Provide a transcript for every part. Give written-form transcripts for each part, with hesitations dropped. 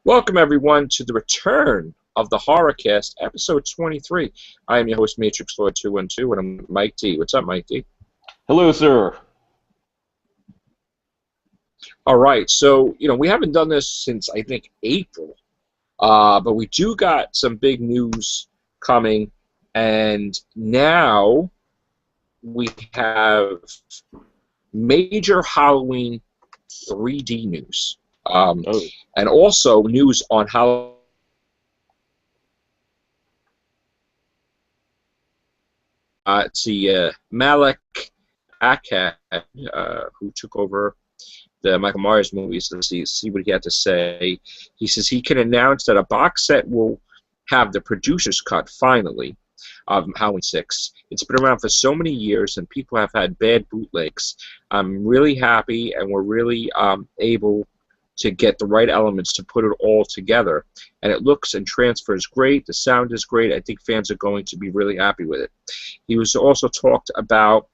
Welcome, everyone, to the return of the Horrorcast, episode 23. I am your host, Matrix Lord 212, and I'm Mike D. What's up, Mike D? Hello, sir. All right, so, we haven't done this since, I think, April, but we do got some big news coming, and now we have major Halloween 3D news. And also news on how Malek Akkad, who took over the Michael Myers movies. Let's see what he had to say. He says he can announce that a box set will have the producer's cut finally of Halloween 6. It's been around for so many years, and people have had bad bootlegs. I'm really happy, and we're really able to get the right elements to put it all together. And it looks and transfers great. The sound is great. I think fans are going to be really happy with it. He was also talked about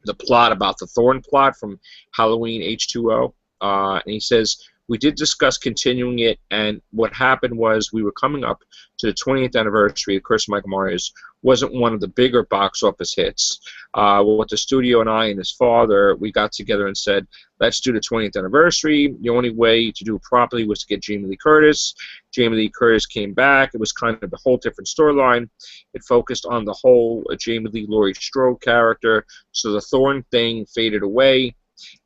the plot, about the Thorn plot from Halloween H2O. And he says, we did discuss continuing it, and what happened was we were coming up to the 20th anniversary of Curse of Michael Myers. Wasn't one of the bigger box office hits. With the studio and I and his father, we got together and said, let's do the 20th anniversary. The only way to do it properly was to get Jamie Lee Curtis. Jamie Lee Curtis came back. It was kind of a whole different storyline. It focused on the whole Jamie Lee Laurie Strode character. So the Thorn thing faded away.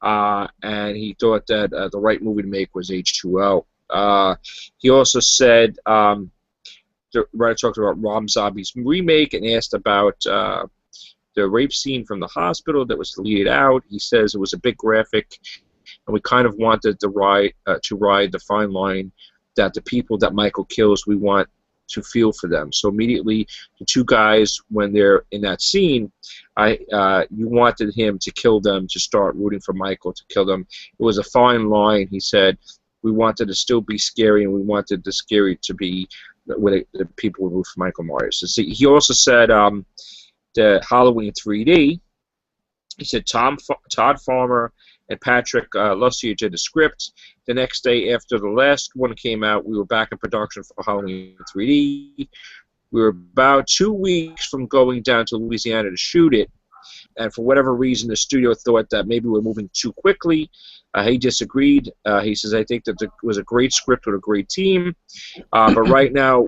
And he thought that the right movie to make was H2O. He also said, right, talked about Rob Zombie's remake and asked about the rape scene from the hospital that was deleted out. He says it was a bit graphic, and we kind of wanted to ride the fine line that the people that Michael kills, we want to feel for them. So immediately, the two guys, when they're in that scene, you wanted him to kill them, to start rooting for Michael to kill them. It was a fine line. He said we wanted to still be scary, and we wanted the scary to be where the people would root for Michael Myers. So see, he also said the Halloween 3D. He said Todd Farmer and Patrick Lussier did the script. The next day after the last one came out, we were back in production for Halloween 3D. We were about 2 weeks from going down to Louisiana to shoot it, and for whatever reason, the studio thought that maybe we're moving too quickly. He disagreed. He says, I think that it was a great script with a great team, but right now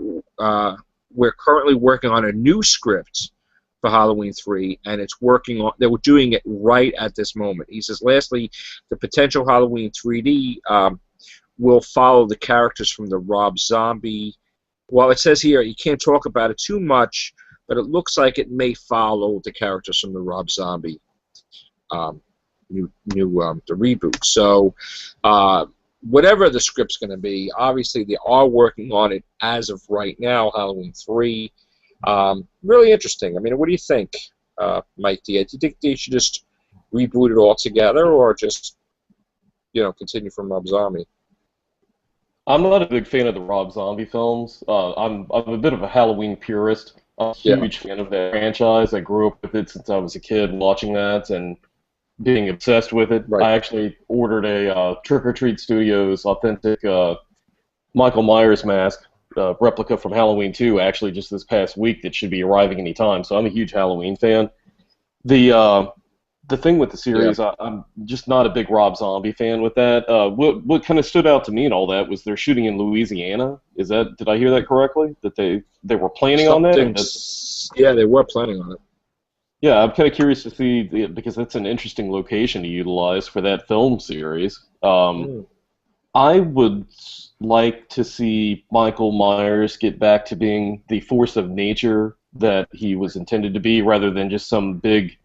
we're currently working on a new script for Halloween 3, and it's working on. They were doing it right at this moment. He says, lastly, the potential Halloween 3D will follow the characters from the Rob Zombie. Well, it says here you can't talk about it too much, but it looks like it may follow the characters from the Rob Zombie the reboot. So whatever the script's going to be, obviously they are working on it as of right now. Halloween 3. Really interesting. I mean, what do you think, Mike D? Do you think they should just reboot it all together, or just, continue from Rob Zombie? I'm not a big fan of the Rob Zombie films. I'm a bit of a Halloween purist. I'm a huge fan of that franchise. I grew up with it since I was a kid, watching that and being obsessed with it. Right. I actually ordered a Trick or Treat Studios authentic Michael Myers mask. Replica from Halloween 2, actually, just this past week, that should be arriving any time. So I'm a huge Halloween fan. The thing with the series, I'm just not a big Rob Zombie fan with that. What kind of stood out to me and all that was they're shooting in Louisiana. Did I hear that correctly? That they were planning on that? Yeah, they were planning on it. Yeah, I'm kind of curious to see, because that's an interesting location to utilize for that film series. I would like to see Michael Myers get back to being the force of nature that he was intended to be, rather than just some big,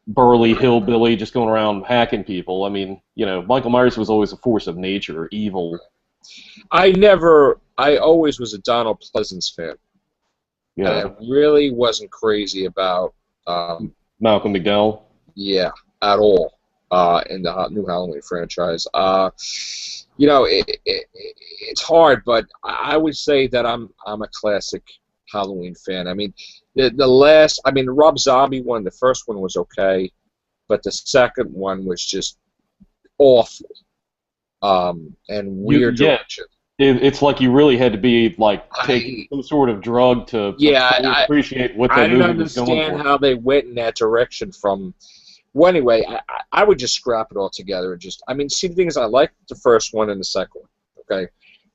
burly hillbilly just going around hacking people. I mean, Michael Myers was always a force of nature, evil. I always was a Donald Pleasence fan. Yeah. And I really wasn't crazy about Malcolm McDowell. Yeah, at all. In the new Halloween franchise. It's hard, but I would say that I'm a classic Halloween fan. I mean, the Rob Zombie one, the first one was okay, but the second one was just awful. and weird Yeah, direction. it's like you really had to be like taking I some sort of drug to yeah, fully appreciate what I that didn't movie was going understand for. how they went in that direction from. Well, anyway, I would just scrap it all together and just. I mean, see, the thing is, I liked the first one and the second one. Okay,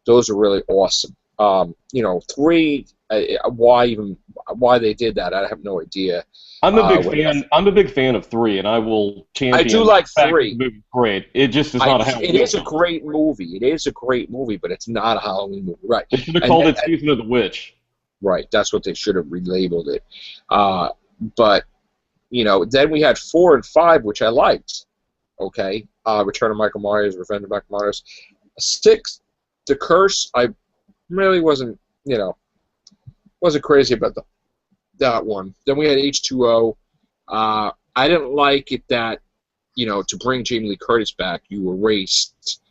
those are really awesome. You know, three. Why they did that? I have no idea. I'm a big What fan. I'm a big fan of three, and I will I do champion the like fact that the three. movie's great. It just is not a It Halloween is a film. great movie. It is a great movie, but it's not a Halloween movie, right? They should have And, called and, it Season of the Witch. right, that's what they should have relabeled it. But you know, then we had 4 and 5, which I liked. Okay, Return of Michael Myers, Revenge of Michael Myers. 6, The Curse. I really wasn't, you know, wasn't crazy about that one. Then we had H2O. I didn't like it that, you know, to bring Jamie Lee Curtis back, you erased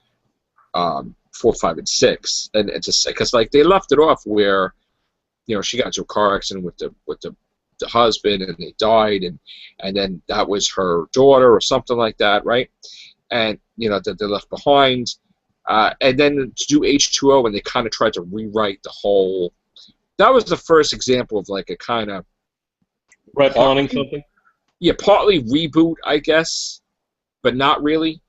4, 5, and 6, and it's just because like they left it off where, you know, she got into a car accident with the husband and they died, and then that was her daughter or something like that, right? And you know that they left behind, and then to do H2O, and they kind of tried to rewrite the whole. That was the first example of like a kind of Retconning something. yeah, partly reboot, I guess, but not really.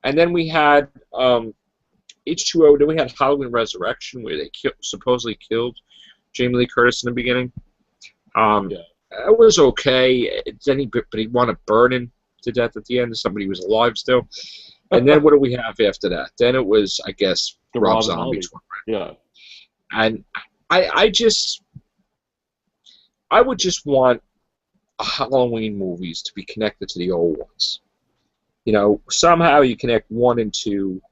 And then we had H2O. Then we had Halloween Resurrection, where they supposedly killed Jamie Lee Curtis in the beginning. Yeah. It was okay. Then but he wound up burning to death at the end. Somebody who was alive still. And then what do we have after that? Then it was, I guess, The Rob Rob Zombie's Zombie. one. Yeah. And I would just want Halloween movies to be connected to the old ones. You know, somehow you connect 1 and 2,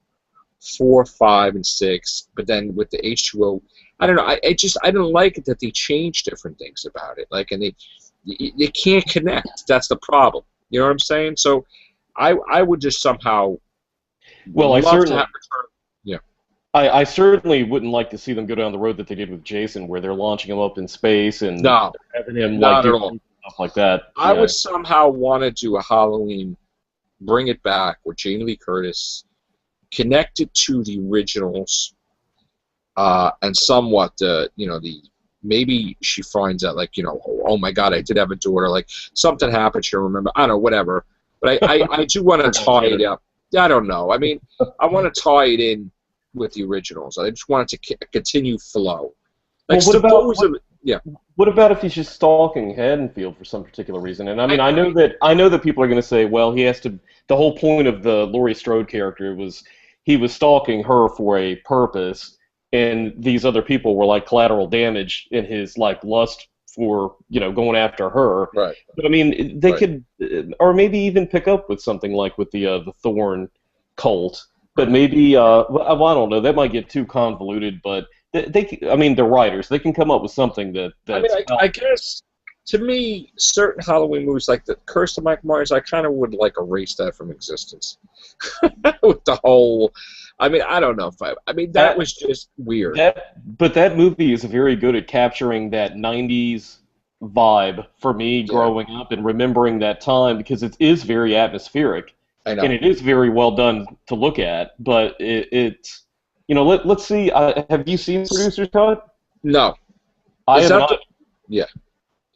4, 5, and 6, but then with the H2O, I don't know. I didn't like it that they changed different things about it. Like, and they can't connect. That's the problem. You know what I'm saying? So, I would just somehow Well, I love to certainly, have Return. Yeah. I certainly wouldn't like to see them go down the road that they did with Jason, where they're launching him up in space and No, having him not like at do all. stuff like that. I Yeah. would somehow want to do a Halloween, bring it back with Jamie Lee Curtis, connect it to the originals, and somewhat maybe she finds out like, you know, oh my God, I did have a daughter, like something happened, she'll remember, I don't know, whatever. But I do want to tie it up. I don't know. I mean, I want to tie it in with the originals. I just want it to continue flow. Like, Well, yeah. what about if he's just stalking Haddonfield for some particular reason? And I mean, I know that people are going to say, well, he has to. The whole point of the Laurie Strode character was he was stalking her for a purpose, and these other people were like collateral damage in his like lust for, you know, going after her. Right. But I mean, they could, or maybe even pick up with something like with the Thorn cult. But maybe, well, I don't know. That might get too convoluted. But I mean, they're writers. They can come up with something that. I mean, I guess to me, certain Halloween movies like The Curse of Michael Myers, I kind of would like erase that from existence. With the whole, I mean, I don't know if I mean, that was just weird. But that movie is very good at capturing that '90s vibe for me growing up and remembering that time because it is very atmospheric. I know. And it is very well done to look at, but it's, you know, let's see. Have you seen Producer's Cut? No. I have not. Yeah.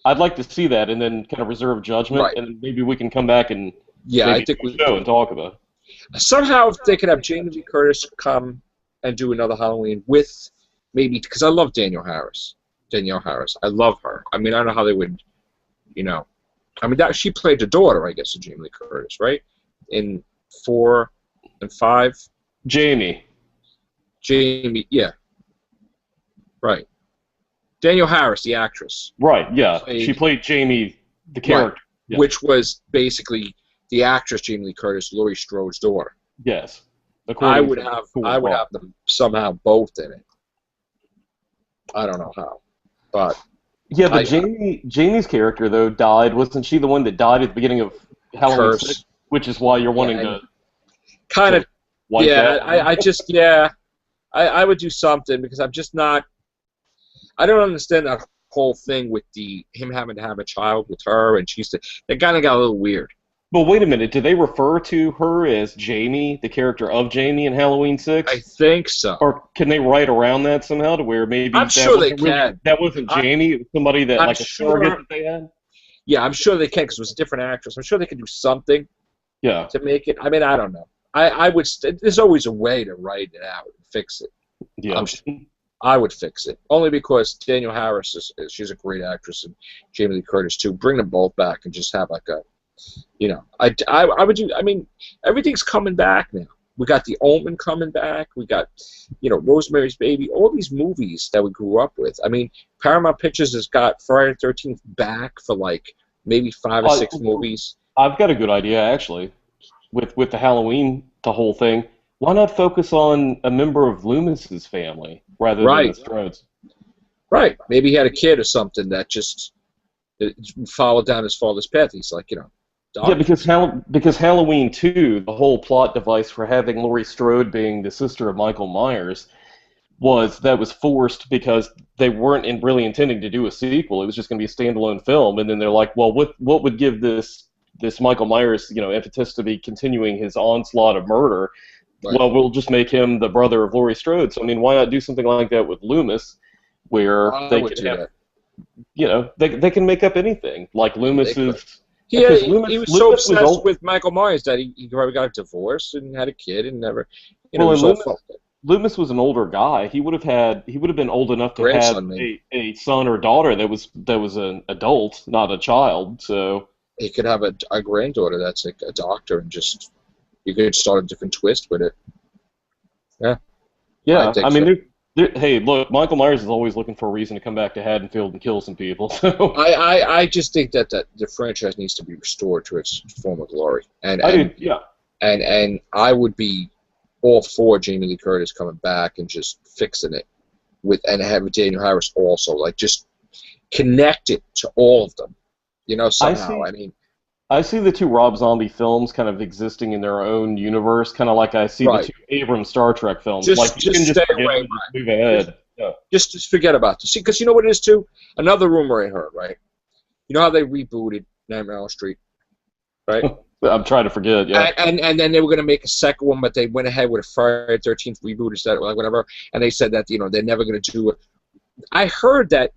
I'd like to see that and then kind of reserve judgment, and maybe we can come back and I think we show and talk about it. Somehow, if they could have Jamie Lee Curtis come and do another Halloween with maybe, because I love Danielle Harris. I love her. I mean, I don't know how they would, you know. I mean, she played the daughter, I guess, of Jamie Lee Curtis, right? In 4 and 5. Jamie, yeah. Right. Danielle Harris, the actress. Right, yeah. She played Jamie, the character. Right. Yeah. Which was basically the actress Jamie Lee Curtis, Laurie Strode's daughter. Yes. I would have them somehow both in it. I don't know how. But yeah, but Jamie's character though died. Wasn't she the one that died at the beginning of Halloween 6? Which is why you're wanting to kind of wipe that. I would do something because I'm just not. I don't understand that whole thing with him having to have a child with her, and that kind of got a little weird. But wait a minute, do they refer to her as Jamie, the character of Jamie in Halloween I 6? think so. Or can they write around that somehow to where maybe I'm that sure they wasn't really can. that wasn't I, Jamie, it was somebody that I'm like a surrogate sure. that they had? Yeah, I'm sure they can because it was a different actress. I'm sure they can do something Yeah. to make it. I mean, I don't know. I would. There's always a way to write it out and fix it. Yeah. I would fix it only because Danielle Harris she's a great actress and Jamie Lee Curtis too. Bring them both back and just have like a, I would do. I mean, everything's coming back now. We got The Omen coming back. We got, Rosemary's Baby. All these movies that we grew up with. I mean, Paramount Pictures has got Friday the 13th back for like maybe 5 or 6 movies. I've got a good idea actually, with the Halloween, the whole thing. Why not focus on a member of Loomis's family rather than the Strodes? Right. Maybe he had a kid or something that just followed down his father's path. He's like, Yeah, because Halloween 2, the whole plot device for having Laurie Strode being the sister of Michael Myers was forced because they weren't really intending to do a sequel. It was just going to be a standalone film, and then they're like, well, what would give this Michael Myers, impetus to be continuing his onslaught of murder? Right. Well, we'll just make him the brother of Laurie Strode. So I mean, why not do something like that with Loomis, where they could have, they can make up anything like Loomis is. Yeah, he was so obsessed with Michael Myers that he probably got a divorce and had a kid and never. Loomis was an older guy. He would have been old enough to have a son or daughter that was an adult, not a child. So he could have a granddaughter that's like a doctor, and just you could start a different twist with it. Yeah. Yeah, I mean, hey, look, Michael Myers is always looking for a reason to come back to Haddonfield and kill some people. So I just think that the franchise needs to be restored to its former glory, and I would be all for Jamie Lee Curtis coming back and just fixing it and having Danielle Harris also, like, just connect it to all of them, somehow. I see the two Rob Zombie films kind of existing in their own universe, kind of like I see the two Abrams Star Trek films. Just stay away. Move ahead. Just forget about this. See, because you know what it is too. Another rumor I heard, right? You know how they rebooted Nightmare on Elm Street, right? I'm trying to forget. Yeah. And then they were going to make a second one, but they went ahead with a Friday the 13th reboot instead, like whatever. And they said that they're never going to do it. I heard that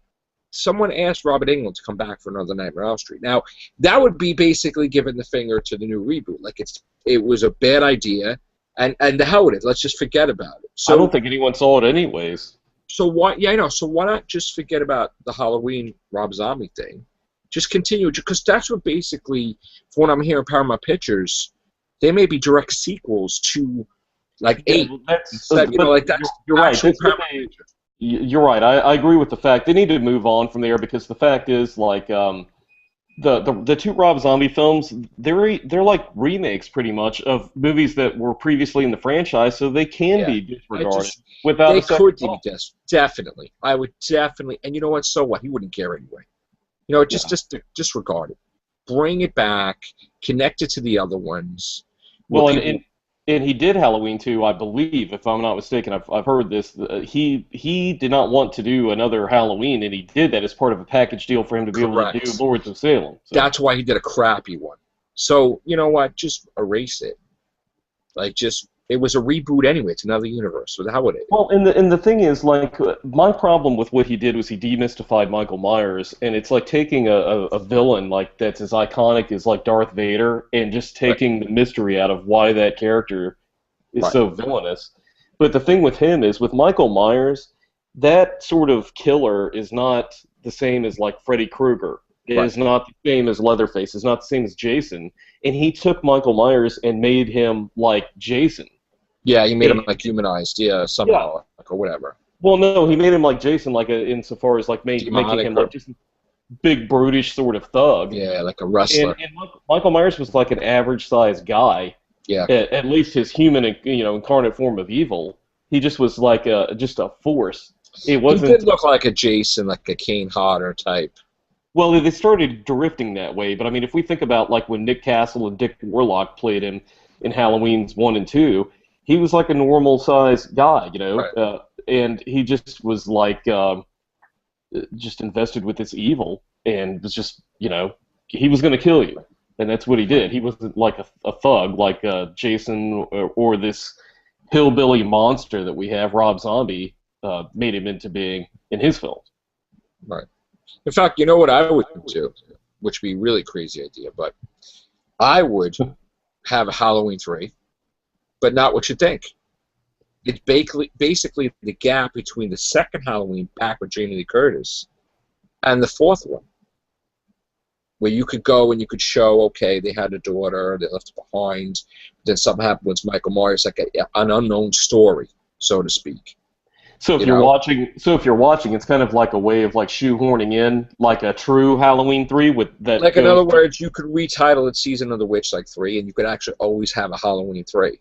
someone asked Robert Englund to come back for another Nightmare on Elm Street. Now, that would be basically giving the finger to the new reboot. Like, it was a bad idea, and the hell with it. Let's just forget about it. So, I don't think anyone saw it anyways. So why? Yeah, I know. So why not just forget about the Halloween Rob Zombie thing? Just continue, because that's what basically, from what I'm hearing, Paramount Pictures, they may be direct sequels to, like, 8. You're right. You're right. I agree with the fact they need to move on from there, because the fact is, like, the two Rob Zombie films, they're like remakes pretty much of movies that were previously in the franchise, so they can be disregarded without. They could be definitely. I would definitely, and you know what? So what? He wouldn't care anyway. Just disregard it. Bring it back. Connect it to the other ones. Well, and he did Halloween 2, I believe, if I'm not mistaken. I've heard this. He did not want to do another Halloween, and he did that as part of a package deal for him to be able to do Lords of Salem. So. That's why he did a crappy one. So, you know what? Just erase it. It was a reboot anyway. It's another universe. So the hell with it. Well, and the thing is, like, my problem with what he did was he demystified Michael Myers, and it's like taking a villain like that's as iconic as like Darth Vader and just taking the mystery out of why that character is so villainous. But the thing with him is, with Michael Myers, that sort of killer is not the same as like Freddy Krueger. It is not the same as Leatherface. It's not the same as Jason. And he took Michael Myers and made him like Jason. Yeah, he made him like humanized, somehow, like, or whatever. Well, no, he made him like Jason, like insofar as like making him like just a big brutish sort of thug. Yeah, like a wrestler. And Michael Myers was like an average-sized guy. Yeah. At least his human, incarnate form of evil. He just was like just a force. It wasn't. He did look like a Jason, like a Kane Hodder type. Well, they started drifting that way, but I mean, if we think about like when Nick Castle and Dick Warlock played him in Halloween's 1 and 2. He was like a normal-sized guy, and he just was like just invested with this evil, and was just, he was going to kill you. and that's what he did. He wasn't like a thug like Jason or this hillbilly monster that we have, Rob Zombie, made him into being in his films. Right. In fact, you know what I would do, which would be a really crazy idea, but I would have a Halloween 3, but not what you think. It's basically the gap between the second Halloween back with Jamie Lee Curtis and the fourth one, where you could go and you could show, okay, they had a daughter, they left her behind, then something happened with Michael Myers, like an unknown story, so to speak. So if you're watching, it's kind of like a way of like shoehorning in like a true Halloween 3 with that. Like in other words, you could retitle it Season of the Witch like 3, and you could actually always have a Halloween 3.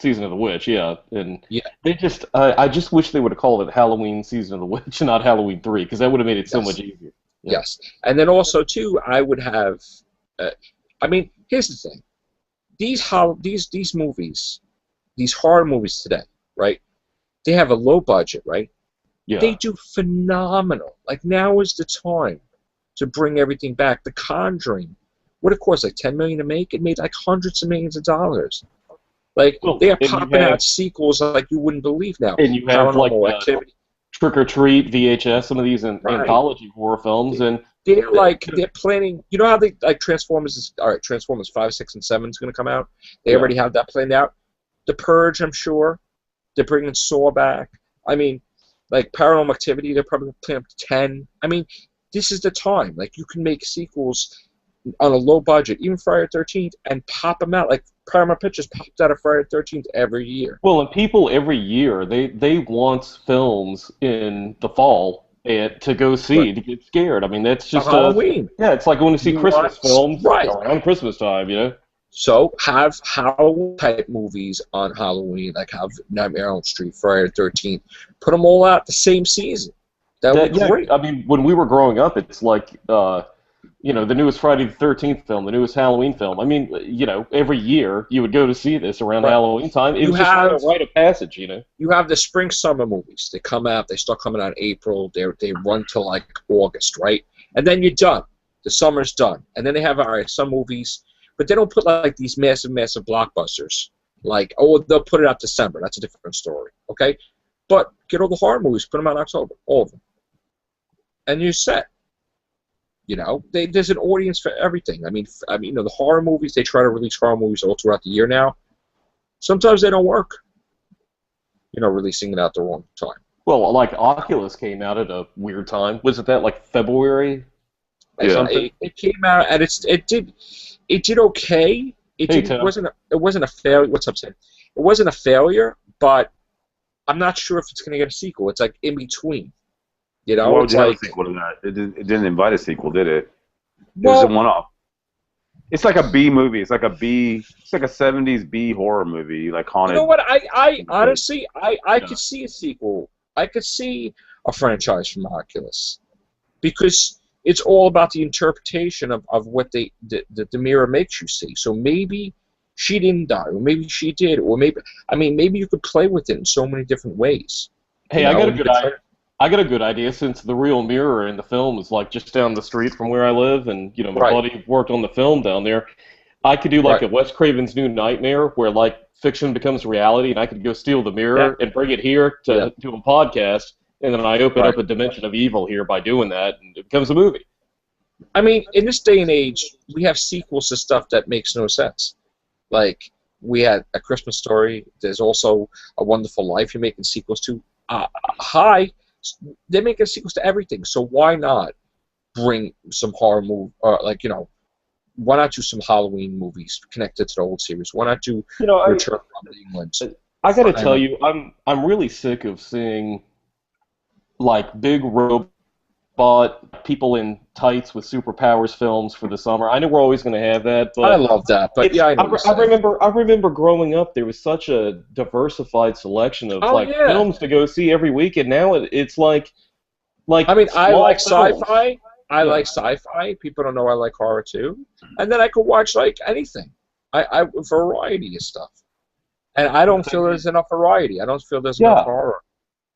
Season of the Witch, yeah, and they just, I just wish they would have called it Halloween Season of the Witch and not Halloween 3, because that would have made it so much easier. Yeah. Yes, and then also too, I would have. I mean, here's the thing: these movies, these horror movies today, right? They have a low budget, right? Yeah. They do phenomenal. Like, now is the time to bring everything back. The Conjuring, what it cost, like $10 million to make? It made like hundreds of millions of dollars. Like, they are popping out sequels like you wouldn't believe now. And you have like Activity. Trick or Treat, VHS, some of these anthology horror films, and they're planning. You know how they like Transformers? All right, Transformers 5, 6, and 7 is going to come out. They already have that planned out. The Purge, I'm sure. They're bringing Saw back. I mean, like Paranormal Activity, they're probably planning up to 10. I mean, this is the time. Like, you can make sequels on a low budget, even Friday the 13th, and pop them out. Like, Paramount Pictures popped out of Friday the 13th every year. Well, and people every year, they want films in the fall to go see, to get scared. I mean, that's just Halloween. Yeah, it's like going to see Christmas films around Christmas time, you know? So have Halloween-type movies on Halloween, like have Nightmare on Elm Street, Friday the 13th. Put them all out the same season. That would be great. I mean, when we were growing up, it's like, you know, the newest Friday the 13th film, the newest Halloween film. I mean, you know, every year you would go to see this around Halloween time. It was just a rite of passage, you know. You have the spring-summer movies. They come out. They start coming out in April. They run till like August, right? And then you're done. The summer's done. And then they have, all right, some movies. But they don't put like these massive blockbusters. Like, oh, they'll put it out December. That's a different story, okay? But get all the horror movies, put them out in October, all of them, and you're set. You know, there's an audience for everything. I mean, you know, the horror movies, they try to release horror movies all throughout the year now. Sometimes they don't work. You know, releasing it at the wrong time. Well, like Oculus came out at a weird time. Wasn't that like February? It came out, and it did okay. It wasn't a failure. What's up, Sam? It wasn't a failure, but I'm not sure if it's going to get a sequel. It's like in between. You know, well, it's like a sequel to that. It didn't invite a sequel, did it? It was a one-off. It's like a B movie. It's like a 70s B horror movie, like haunted. You know what? I honestly, I could see a sequel. I could see a franchise from Oculus, because it's all about the interpretation of what the mirror makes you see. So maybe she didn't die, or maybe she did, or maybe you could play with it in so many different ways. Hey, I got a good idea, since the real mirror in the film is like just down the street from where I live, and you know my buddy worked on the film down there. I could do like a Wes Craven's New Nightmare, where like fiction becomes reality, and I could go steal the mirror and bring it here to do a podcast. And then I open up a dimension of evil here by doing that, and it becomes a movie. I mean, in this day and age, we have sequels to stuff that makes no sense. Like, we had A Christmas Story. There's also A Wonderful Life you're making sequels to. They're making sequels to everything. So why not bring some horror movie, like, you know, why not do some Halloween movies connected to the old series? Why not do Return from England? I got to tell you, I'm really sick of seeing like big robot people in tights with superpowers films for the summer. I know we're always going to have that, but I love that. But yeah, I remember growing up, there was such a diversified selection of films to go see every week, and now it's like I mean, I like sci-fi. I like sci-fi. People don't know I like horror too. And then I could watch like anything. I variety of stuff. And I don't feel there's enough variety. I don't feel there's enough horror.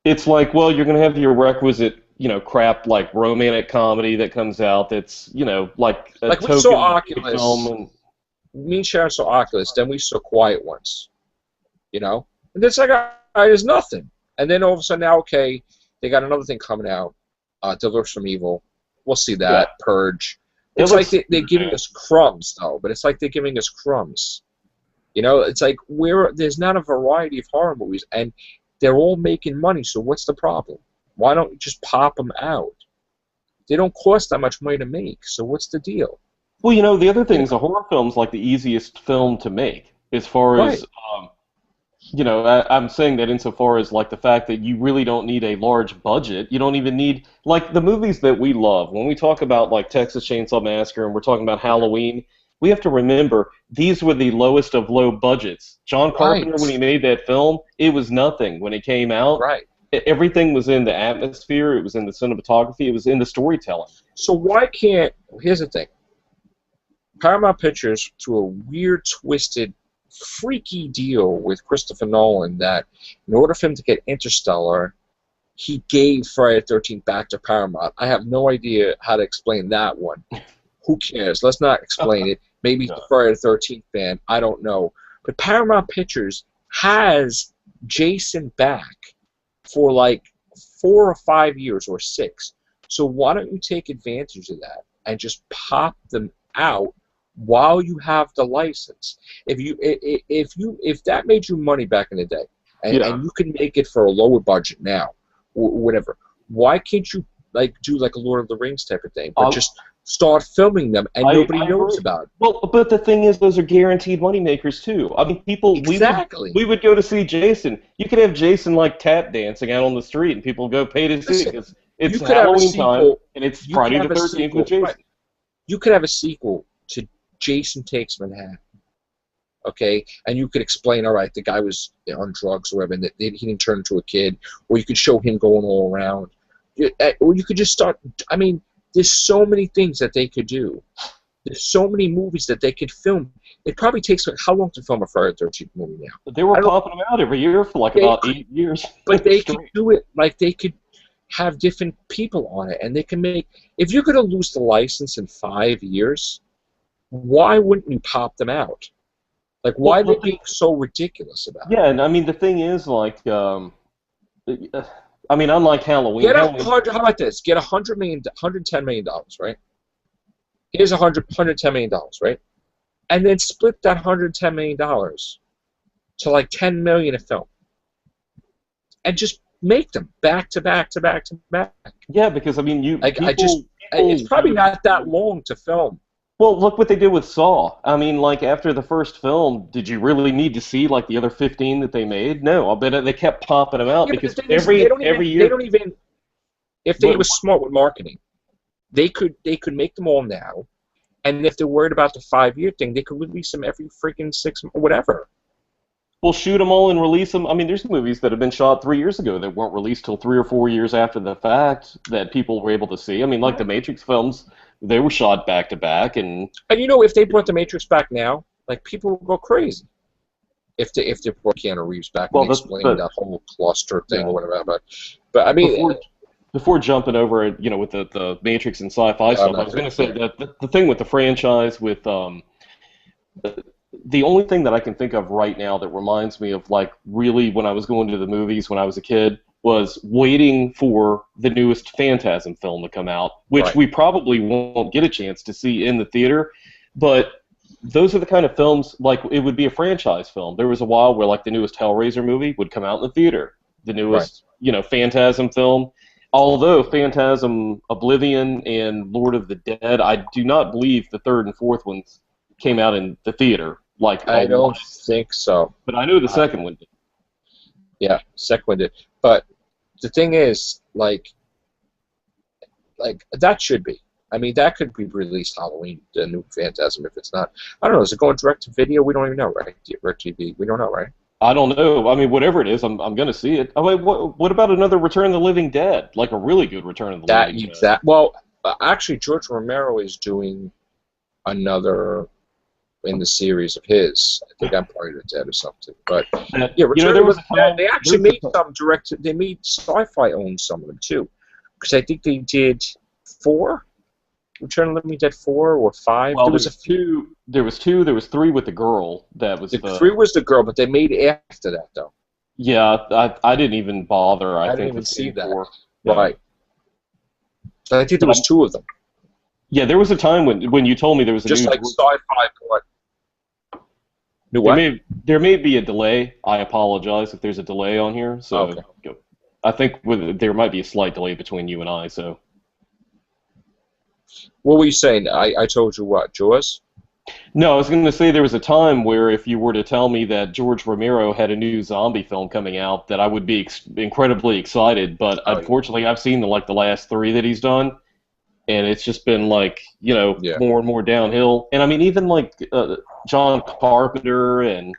It's like, well, you're going to have your requisite, you know, crap like romantic comedy that comes out that's, you know, like a we saw Oculus. film. Me and Sharon saw Oculus, then we saw Quiet Ones. You know? And it's like, all right, there's nothing. And then all of a sudden, now, okay, they got another thing coming out, Deliver Us from Evil. We'll see that. Yeah. Purge. It's like they're giving us crumbs, though. But it's like they're giving us crumbs. You know, it's like there's not a variety of horror movies, and they're all making money, so what's the problem? Why don't you just pop them out? They don't cost that much money to make, so what's the deal? Well, you know, the other thing is a horror film's like the easiest film to make, as far as, you know, I'm saying that insofar as, like, the fact that you really don't need a large budget. You don't even need, like, the movies that we love. When we talk about, like, Texas Chainsaw Massacre and we're talking about Halloween, we have to remember these were the lowest of low budgets. John Carpenter, when he made that film, it was nothing when it came out. Right. Everything was in the atmosphere, it was in the cinematography, it was in the storytelling. So why can't, here's the thing, Paramount Pictures, through a weird, twisted, freaky deal with Christopher Nolan, that in order for him to get Interstellar, he gave Friday the 13th back to Paramount. I have no idea how to explain that one. Who cares? Let's not explain it. Maybe he's a Friday the 13th fan. I don't know. But Paramount Pictures has Jason back for like 4 or 5 years or 6. So why don't you take advantage of that and just pop them out while you have the license? If that made you money back in the day, and you can make it for a lower budget now, or whatever, why can't you like do like a Lord of the Rings type of thing, but just start filming them and nobody knows about it? Well, but the thing is, those are guaranteed moneymakers too. I mean, people we would go to see Jason. You could have Jason like tap dancing out on the street, and people go pay to see it. It's Halloween time, and it's Friday the 13th with Jason. Right. You could have a sequel to Jason Takes Manhattan, okay? And you could explain, all right, the guy was on drugs or whatever, and he didn't turn into a kid, or you could show him going all around. Or you could just start, I mean, there's so many things that they could do. There's so many movies that they could film. It probably takes, like, how long to film a Friday the 13th movie now? They were popping them out every year for like about 8 years. But they could do it, like they could have different people on it, and they can make, if you're going to lose the license in 5 years, why wouldn't you pop them out? Like, why are they being so ridiculous about it? Yeah, and I mean, the thing is, like, I mean, unlike Halloween... How about this? Get $110 million, right? Here's $110 million, right? And then split that $110 million to like $10 million a film. And just make them back to back to back to back. Yeah, because, I mean, it's probably not that long to film. Well, look what they did with Saw. I mean, like, after the first film, did you really need to see, like, the other 15 that they made? No, I bet they kept popping them out because every year... They don't even... If they were smart with marketing, they could make them all now, and if they're worried about the 5-year thing, they could release them every freaking 6 months, whatever. Well, shoot them all and release them. I mean, there's movies that have been shot 3 years ago that weren't released till 3 or 4 years after the fact that people were able to see. I mean, like the Matrix films, they were shot back to back, and you know, if they brought the Matrix back now, like, people would go crazy. If they brought Keanu Reeves back and explained that whole cluster thing or whatever, but I mean, before jumping over, you know, with the Matrix and sci-fi stuff, I was going to say that the thing with the franchise, with the only thing that I can think of right now that reminds me of, like, really when I was going to the movies when I was a kid was waiting for the newest Phantasm film to come out, which we probably won't get a chance to see in the theater, but those are the kind of films, like, it would be a franchise film. There was a while where, like, the newest Hellraiser movie would come out in the theater, the newest, you know, Phantasm film. Although Phantasm, Oblivion, and Lord of the Dead, I do not believe the third and fourth ones came out in the theater. Like, I don't think so. But I know the second one did. Yeah, second one did. But the thing is, like that should be. I mean, that could be released Halloween, the new Phantasm, if it's not. I don't know. Is it going direct to video? We don't even know, right? Direct TV. We don't know, right? I don't know. I mean, whatever it is, I'm going to see it. Oh, wait, what about another Return of the Living Dead? Like a really good Return of the Living Dead. Well, actually, George Romero is doing another in the series of his. I think Empire of the Dead or something. But yeah, Return of the Dead, they actually made some direct. They made Sci-Fi own some of them too, because I think they did 4. Return of the Living Dead 4 or 5? Well, There was a few. There was 2. There was 3 with the girl. That was The 3 was the girl, but they made after that though. Yeah, I didn't even bother. I didn't think even with see that. 4. Yeah. Right. So I think there was 2 of them. Yeah, there was a time when you told me there was a Just new like sci-fi. What? New what? There may be a delay. I apologize if there's a delay on here. So Okay. I think there might be a slight delay between you and I. So What were you saying? I told you what? Jaws? no, I was going to say there was a time where if you were to tell me that George Romero had a new zombie film coming out, that I would be incredibly excited. But unfortunately, I've seen the last 3 that he's done, and it's just been like more and more downhill. And I mean, even like John Carpenter and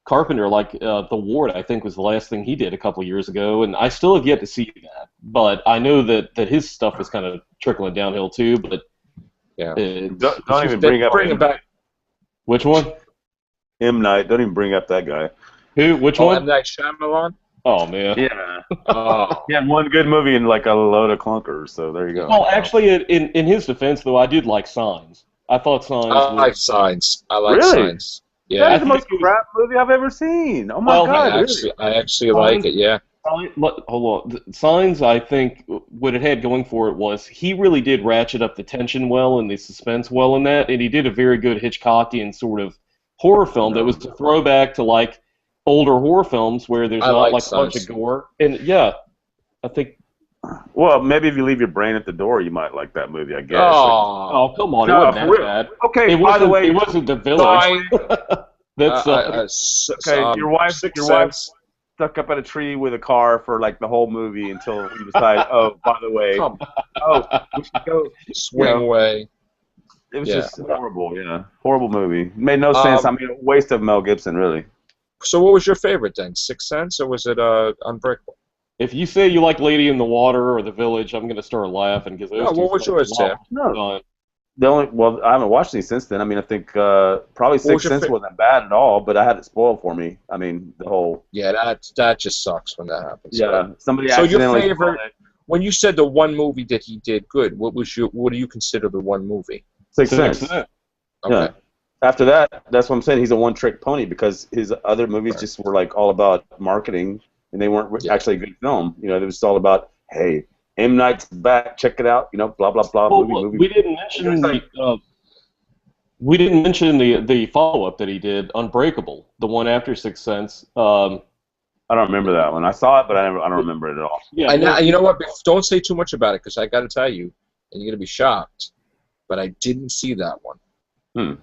The Ward, I think was the last thing he did a couple of years ago, and I still have yet to see that. But I know that his stuff is kind of trickling downhill too. But don't even bring him back. Which one? M. Night. Don't even bring up that guy. Who? Which one? M. Night Shyamalan? Oh man. Yeah. He had one good movie and like a load of clunkers. So there you go. Well, actually, in his defense, though, I did like Signs. I thought Signs. I like Signs. I like Signs. Yeah. That's the most crap movie I've ever seen. Oh my god! I actually like it. Yeah. Hold on. Signs, I think, what it had going for it was he really did ratchet up the tension well and the suspense well in that, and he did a very good Hitchcockian sort of horror film that was a throwback to like older horror films where there's not like a bunch of gore. And yeah, I think. Well, maybe if you leave your brain at the door, you might like that movie. I guess. Oh, come on! It wasn't that bad. Okay. By the way, it wasn't The Village. That's okay. Your wife stuck up at a tree with a car for like the whole movie until you decide, oh, by the way, we should go swing away. It was just horrible, horrible movie. It made no sense. I mean, a waste of Mel Gibson, really. So, what was your favorite then? Sixth Sense, or was it Unbreakable? If you say you like Lady in the Water or The Village, I'm gonna start laughing because those. What was yours, Tim? No. I haven't watched any since then. I mean, I think probably Sixth Sense wasn't bad at all, but I had it spoiled for me. I mean, the whole. Yeah, that just sucks when that happens. Yeah, somebody. So your favorite? When you said the one movie that he did good, what do you consider the one movie? Sixth Sense. Okay. Yeah. After that, that's what I'm saying. He's a one-trick pony because his other movies just were like all about marketing, and they weren't actually a good film. You know, it was all about, hey, M. Night's back, check it out. You know, blah blah blah. Well, movie. We didn't mention the follow-up that he did, Unbreakable, the one after Sixth Sense. I don't remember that one. I saw it, but I don't remember it at all. Yeah, you know what? Don't say too much about it because I got to tell you, and you're gonna be shocked, but I didn't see that one.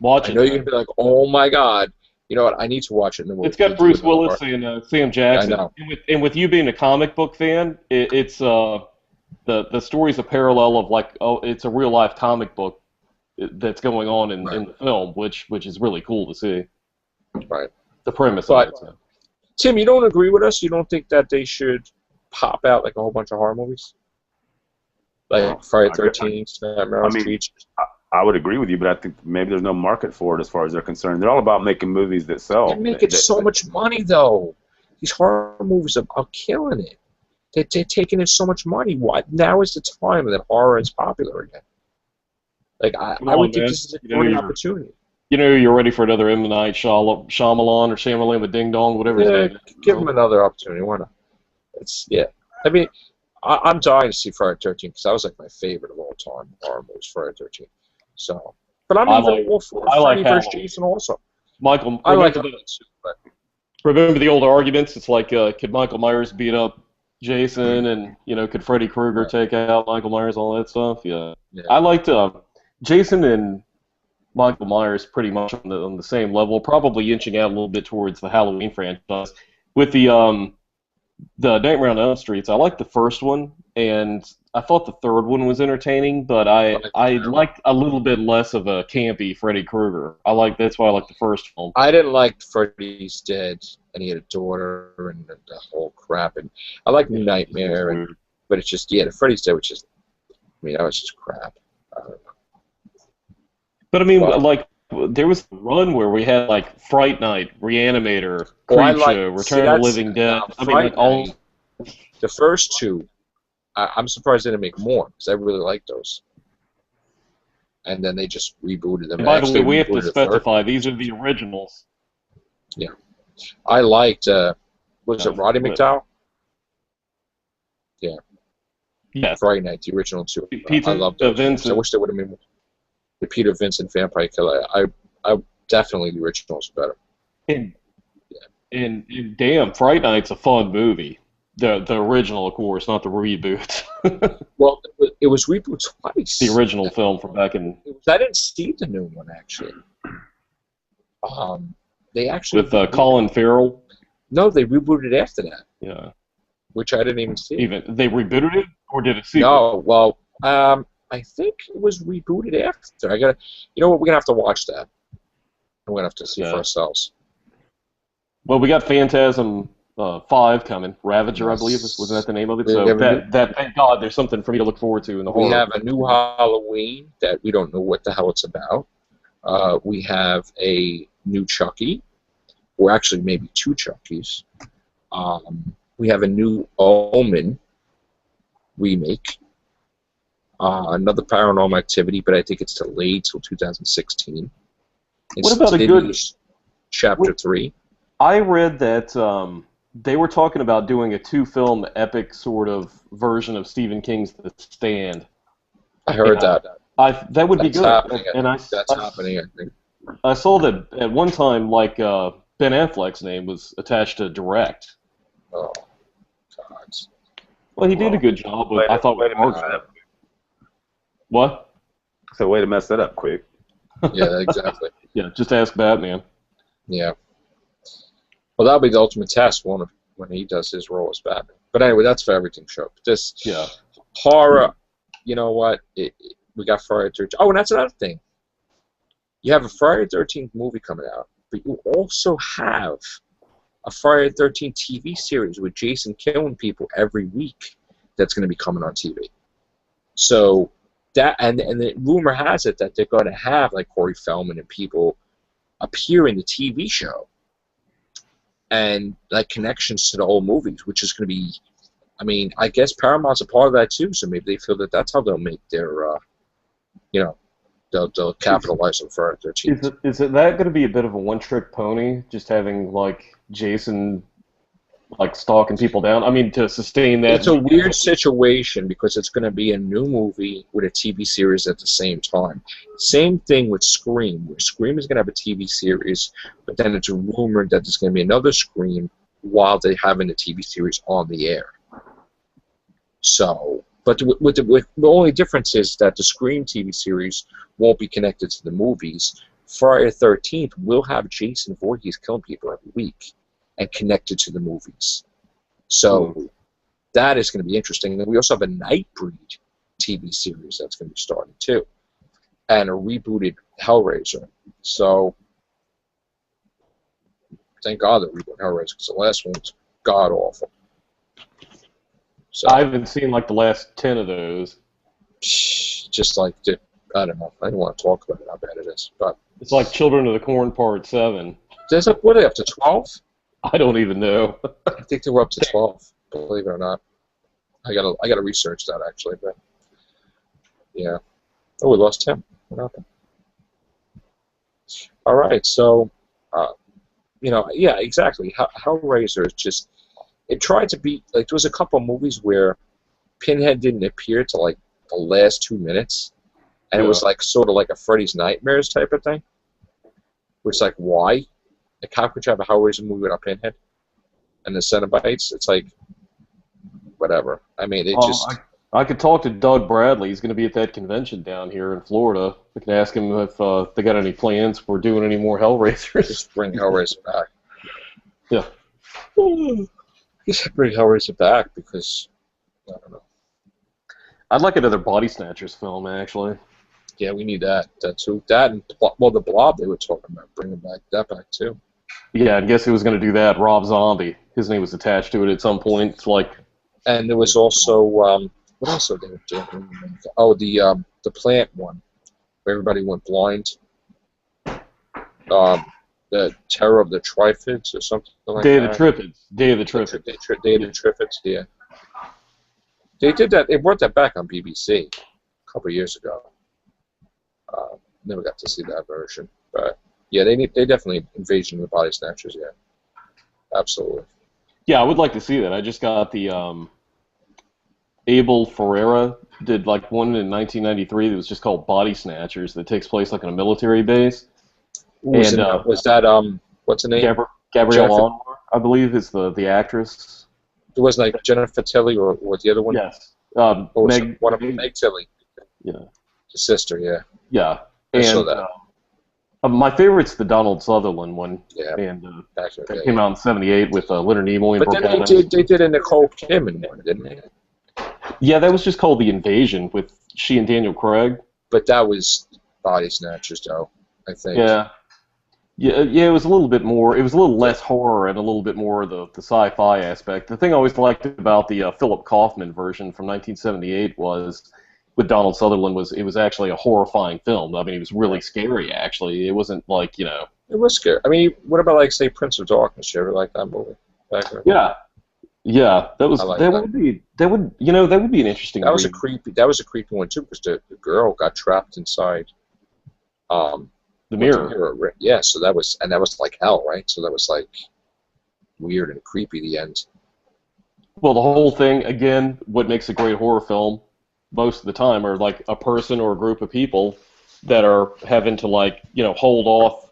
Watch it. I know you're gonna be like, "Oh my God!" You know what? I need to watch it. It's got Bruce Willis and Sam Jackson. I know. And with you being a comic book fan, it's the story's a parallel of like it's a real life comic book that's going on in the film, which is really cool to see. Right. The premise of it. So. Tim, you don't agree with us? You don't think that they should pop out like a whole bunch of horror movies, like Friday the 13th, Nightmare on Elm Street? I would agree with you, but I think maybe there's no market for it as far as they're concerned. They're all about making movies that sell. They're making so much money, though. These horror movies are killing it. They're taking in so much money. Why? Now is the time that horror is popular again. Like, I would think this is a great opportunity. You know, you're ready for another M. Night Shyamalan or Shyamalan the Ding Dong, whatever his name is. Give him another opportunity. Why not? I mean, I'm dying to see Friday the 13th because that was like my favorite of all time horror movies, Friday the 13th. So, but I'm even all for Freddy vs. Jason also. Michael, I like that too. But remember the older arguments? It's like, could Michael Myers beat up Jason, and could Freddy Krueger take out Michael Myers, all that stuff? Yeah. I liked Jason and Michael Myers pretty much on the same level, probably inching out a little bit towards the Halloween franchise. With the Nightmare on Elm Street, I liked the first one, and I thought the third one was entertaining, but I liked a little bit less of a campy Freddy Krueger. That's why I liked the first film. I didn't like Freddy's Dead, and he had a daughter, and the whole crap. And I like Nightmare, but it's just the Freddy's Dead, which is, that was just crap. I don't know. But I mean, there was a run where we had like Fright Night, Reanimator, Creepshow, Return of the Living Dead. The first two. I'm surprised they didn't make more because I really like those. and then they just rebooted them. And by the way, Actually, we have to rebooted the third. specify these are the originals. Yeah, I liked. Was it Roddy McDowell? Yeah. Yes. Friday Night, the original two. Peter I love those. Vincent. I wish they would have been the Peter Vincent Vampire Killer. I definitely the originals better. And damn, Fright Night's a fun movie. The original, of course, not the reboot. Well, it was rebooted twice. The original film from back in I didn't see the new one actually. They actually with Colin Farrell. No, they rebooted after that. Yeah. Which I didn't even see. Even they rebooted it, or did it sequel? No, well, I think it was rebooted after. You know what? We're gonna have to watch that. We're gonna have to see for ourselves. Well, we got Phantasm 5 coming. Ravager, I believe, wasn't that the name of it? So thank God, there's something for me to look forward to in the horror. We have a new Halloween that we don't know what the hell it's about. We have a new Chucky, or actually maybe two Chuckies. We have a new Omen remake. Another Paranormal Activity, but I think it's delayed till 2016. What about a good Chapter 3? I read that they were talking about doing a 2-film epic sort of version of Stephen King's The Stand. I heard that. That would be good. Happening. That's happening, I think. I saw that at one time, like Ben Affleck's name was attached to direct. Oh, God. Well, he did a good job. I thought with Margot. What? So way to mess that up quick. Yeah, exactly. Yeah, just ask Batman. Yeah. Well, that'll be the ultimate test when he does his role as Batman. But anyway, that's for everything show. This horror, you know what? We got Friday the 13th. Oh, and that's another thing. You have a Friday the 13th movie coming out, but you also have a Friday the 13th TV series with Jason killing people every week that's going to be coming on TV. So that and the rumor has it that they're going to have like Corey Feldman and people appear in the TV show and like connections to the old movies, which is going to be, I mean, I guess Paramount's a part of that too, so maybe they feel that that's how they'll make their, they'll capitalize on Friday the 13th. Is that going to be a bit of a one-trick pony, just having like Jason like stalking people down? I mean, to sustain that. It's a weird situation because it's going to be a new movie with a TV series at the same time. Same thing with Scream, where Scream is going to have a TV series, but then it's rumored that there's going to be another Scream while they're having the TV series on the air. So, but the only difference is that the Scream TV series won't be connected to the movies. Friday the 13th will have Jason Voorhees killing people every week and connected to the movies. So that is going to be interesting. And then we also have a Nightbreed TV series that's going to be starting too, and a rebooted Hellraiser. So thank God that rebooted Hellraiser, because the last one was god awful. So I haven't seen like the last 10 of those. Just like I don't know. I don't want to talk about how bad it is, but it's like Children of the Corn Part 7. There's what are they up to 12? I don't even know. I think they were up to 12. Believe it or not, I gotta research that actually. But yeah. Oh, we lost Tim. What happened? All right, so yeah, exactly. Hellraiser is just. It tried to be like there was a couple of movies where Pinhead didn't appear till like the last 2 minutes, and it was like sort of like a Freddy's Nightmares type of thing. Which like why? Like how could you have a Hellraiser movie without Pinhead and the Cenobites? It's like whatever. I mean, it just. I could talk to Doug Bradley. He's going to be at that convention down here in Florida. We can ask him if they got any plans for doing any more Hellraisers. Just bring Hellraiser back. Yeah. He should bring Hellraiser back because I don't know. I'd like another Body Snatchers film, actually. Yeah, we need that. That too. That and the Blob they were talking about bringing that back too. Yeah, I guess who was going to do that? Rob Zombie. His name was attached to it at some point. It's like. And there was also what else are they doing? Oh, the plant one, where everybody went blind. The Terror of the Triffids or something like Day that. of the Triffids. Day of the Triffids. Day of the Triffids, yeah. They did that. They brought that back on BBC a couple of years ago. Never got to see that version, but yeah, they definitely Invasion of the Body Snatchers. Yeah, absolutely. Yeah, I would like to see that. I just got the Abel Ferreira did like one in 1993 that was just called Body Snatchers that takes place like on a military base. Was that what's the name? Gabrielle Jennifer- Anwar, I believe, is the actress. It was like Jennifer Tilly or the other one. Yes. Meg Tilly. Yeah. The sister. Yeah. Yeah. I saw And that. my favorite's the Donald Sutherland one. Yeah. And Back in the that day. came out in '78 with Leonard Nimoy and But Brooke then Adams. they did a Nicole Kidman one, didn't they? Yeah, that was just called The Invasion with she and Daniel Craig. But that was Body Snatchers, though. I think. Yeah. Yeah, it was a little bit more. It was a little less horror and a little bit more the sci-fi aspect. The thing I always liked about the Philip Kaufman version from 1978 was with Donald Sutherland was it was actually a horrifying film. I mean, it was really scary. Actually, it wasn't like It was scary. I mean, what about like say Prince of Darkness? You ever like that movie? Yeah, that was I like that that. would be that would be an interesting. That was read. That was a creepy one too, because the girl got trapped inside. The mirror. Yeah, so that was like hell, right? So that was like weird and creepy. The end. Well, the whole thing again. What makes a great horror film most of the time are like a person or a group of people that are having to hold off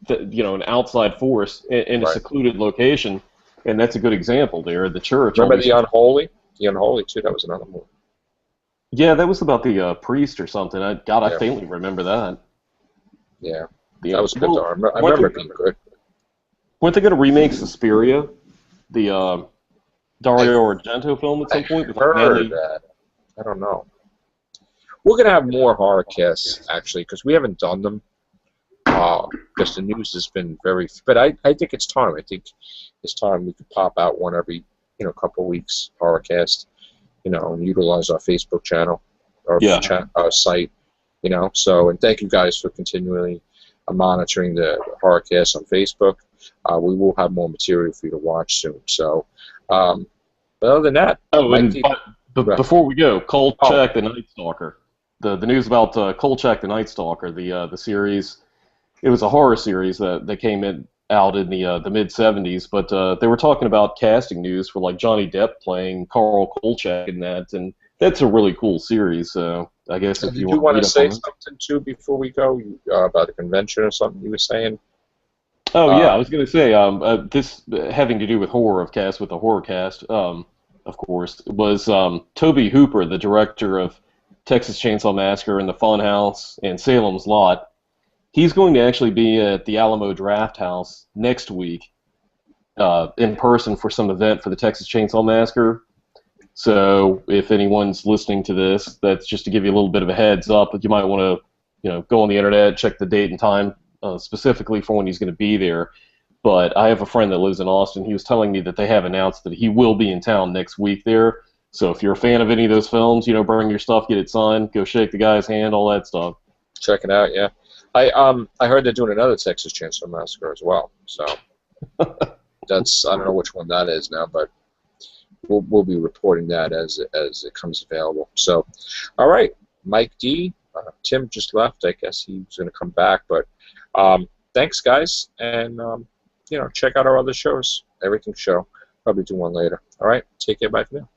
an outside force in a secluded location, and that's a good example there. The church. Remember The Unholy? The Unholy too. That was another movie. Yeah, that was about the priest or something. I Yeah. faintly remember that. Yeah, that was good. Though. I remember it being good. Weren't they going to remake Suspiria, the Dario Argento film at some point? With heard that. I don't know. We're gonna have more horror casts actually, because we haven't done them. Because the news has been very. But I think it's time. I think it's time we could pop out one every couple of weeks horror cast. And utilize our Facebook channel, our site. So, and thank you guys for continually monitoring the Horrorcast on Facebook. We will have more material for you to watch soon. So, but other than that, before we go, Kolchak the Night Stalker. The news about Kolchak the Night Stalker, the series. It was a horror series that came out in the mid '70s, but they were talking about casting news for like Johnny Depp playing Carl Kolchak in that, and that's a really cool series. So I guess if you want to say something too before we go about the convention or something you were saying. Oh yeah, I was going to say this having to do with horror of cast with the horror cast, of course, was Toby Hooper, the director of Texas Chainsaw Massacre and The Funhouse and Salem's Lot. He's going to actually be at the Alamo Draft House next week in person for some event for the Texas Chainsaw Massacre. So if anyone's listening to this, that's just to give you a little bit of a heads up. You might want to go on the internet, check the date and time specifically for when he's going to be there. But I have a friend that lives in Austin. He was telling me that they have announced that he will be in town next week there. So if you're a fan of any of those films, bring your stuff, get it signed, go shake the guy's hand, all that stuff. Check it out, yeah. I heard they're doing another Texas Chainsaw Massacre as well. So that's I don't know which one that is now, but we'll be reporting that as it comes available. So, all right, Mike D. Tim just left. I guess he's going to come back, but thanks, guys, and check out our other shows. Everything Show. Probably do one later. All right, take care. Bye for now.